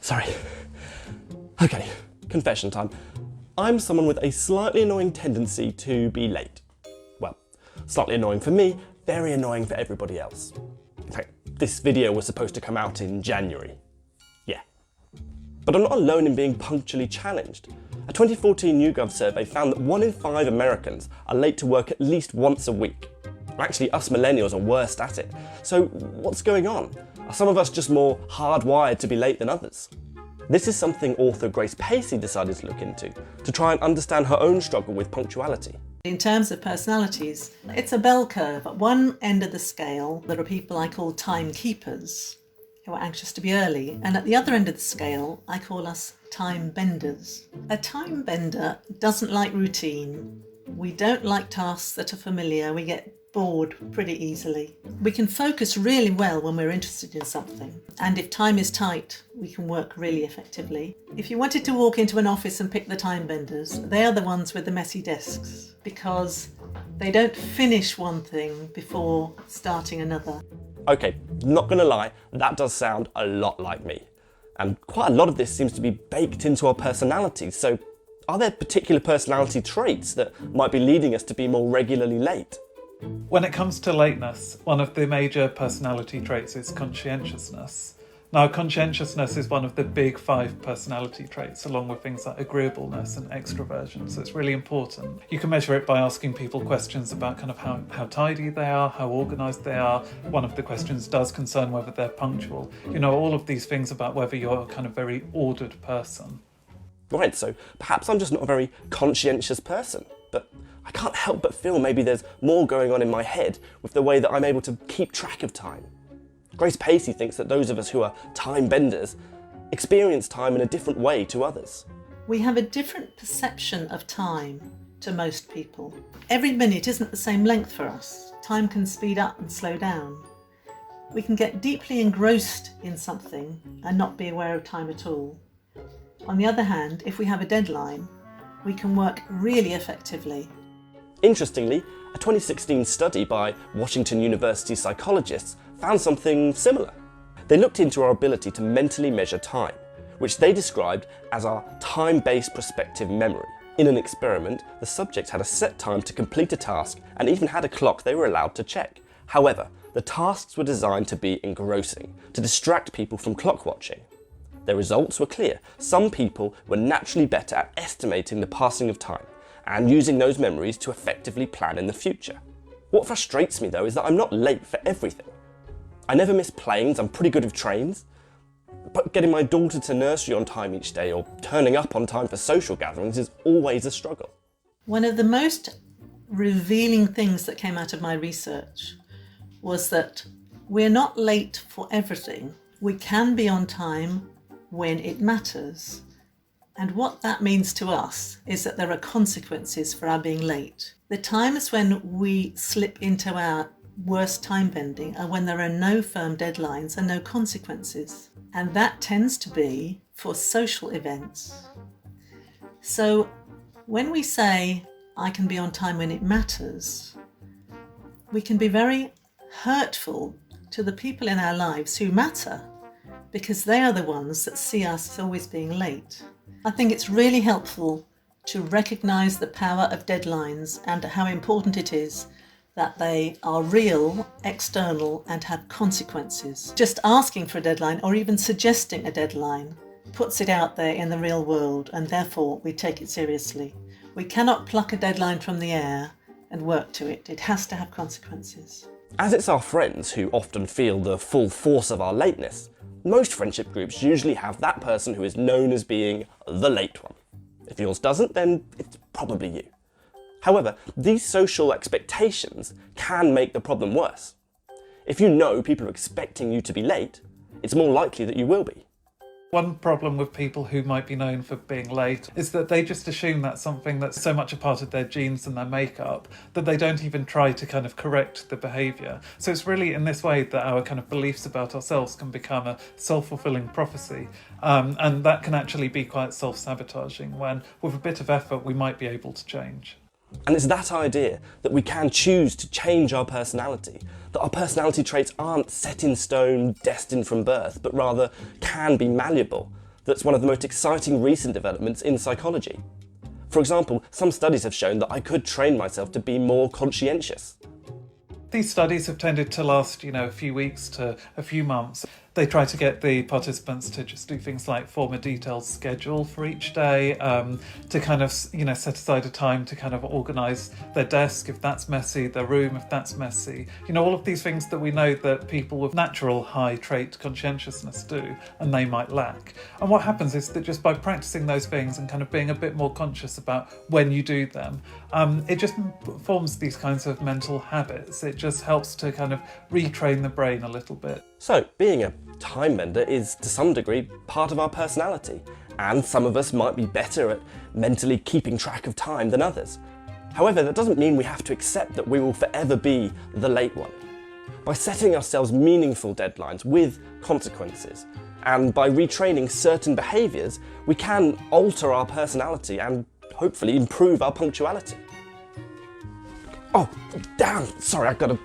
Sorry. Okay, confession time. I'm someone with a slightly annoying tendency to be late. Well, slightly annoying for me, very annoying for everybody else. In fact, this video was supposed to come out in January. Yeah. But I'm not alone in being punctually challenged. A 2014 YouGov survey found that 1 in 5 Americans are late to work at least once a week. Actually, us millennials are worst at it. So what's going on? Are some of us just more hardwired to be late than others? This is something author Grace Pacey decided to look into, to try and understand her own struggle with punctuality. In terms of personalities, it's a bell curve. At one end of the scale, there are people I call timekeepers, who are anxious to be early, and at the other end of the scale, I call us time benders. A time bender doesn't like routine. We don't like tasks that are familiar. We get bored pretty easily. We can focus really well when we're interested in something, and if time is tight, we can work really effectively. If you wanted to walk into an office and pick the time benders, they are the ones with the messy desks, because they don't finish one thing before starting another. Okay, not gonna lie, that does sound a lot like me. And quite a lot of this seems to be baked into our personalities, so are there particular personality traits that might be leading us to be more regularly late? When it comes to lateness, one of the major personality traits is conscientiousness. Now, conscientiousness is one of the big 5 personality traits, along with things like agreeableness and extroversion, so it's really important. You can measure it by asking people questions about kind of how tidy they are, how organised they are. One of the questions does concern whether they're punctual. You know, all of these things about whether you're a kind of very ordered person. Right, so perhaps I'm just not a very conscientious person, but I can't help but feel maybe there's more going on in my head with the way that I'm able to keep track of time. Grace Pacey thinks that those of us who are time benders experience time in a different way to others. We have a different perception of time to most people. Every minute isn't the same length for us. Time can speed up and slow down. We can get deeply engrossed in something and not be aware of time at all. On the other hand, if we have a deadline, we can work really effectively. Interestingly, a 2016 study by Washington University psychologists found something similar. They looked into our ability to mentally measure time, which they described as our time-based prospective memory. In an experiment, the subjects had a set time to complete a task and even had a clock they were allowed to check. However, the tasks were designed to be engrossing, to distract people from clock watching. Their results were clear. Some people were naturally better at estimating the passing of time and using those memories to effectively plan in the future. What frustrates me though is that I'm not late for everything. I never miss planes, I'm pretty good with trains, but getting my daughter to nursery on time each day or turning up on time for social gatherings is always a struggle. One of the most revealing things that came out of my research was that we're not late for everything. We can be on time when it matters. And what that means to us is that there are consequences for our being late. The times when we slip into our worst time bending are when there are no firm deadlines and no consequences. And that tends to be for social events. So when we say, I can be on time when it matters, we can be very hurtful to the people in our lives who matter, because they are the ones that see us as always being late. I think it's really helpful to recognise the power of deadlines and how important it is that they are real, external, and have consequences. Just asking for a deadline or even suggesting a deadline puts it out there in the real world, and therefore we take it seriously. We cannot pluck a deadline from the air and work to it. It has to have consequences. As it's our friends who often feel the full force of our lateness, most friendship groups usually have that person who is known as being the late one. If yours doesn't, then it's probably you. However, these social expectations can make the problem worse. If you know people are expecting you to be late, it's more likely that you will be. One problem with people who might be known for being late is that they just assume that's something that's so much a part of their genes and their makeup that they don't even try to kind of correct the behaviour. So it's really in this way that our kind of beliefs about ourselves can become a self-fulfilling prophecy. And that can actually be quite self-sabotaging when, with a bit of effort, we might be able to change. And it's that idea that we can choose to change our personality, that our personality traits aren't set in stone, destined from birth, but rather can be malleable, that's one of the most exciting recent developments in psychology. For example, some studies have shown that I could train myself to be more conscientious. These studies have tended to last, a few weeks to a few months. They try to get the participants to just do things like form a detailed schedule for each day, to kind of, set aside a time to kind of organise their desk if that's messy, their room if that's messy. All of these things that we know that people with natural high trait conscientiousness do, and they might lack. And what happens is that just by practising those things and kind of being a bit more conscious about when you do them, it just forms these kinds of mental habits. It just helps to kind of retrain the brain a little bit. So, being a time bender is to some degree part of our personality, and some of us might be better at mentally keeping track of time than others. However, that doesn't mean we have to accept that we will forever be the late one. By setting ourselves meaningful deadlines with consequences, and by retraining certain behaviours, we can alter our personality and hopefully improve our punctuality. Oh, damn, sorry, I've got to...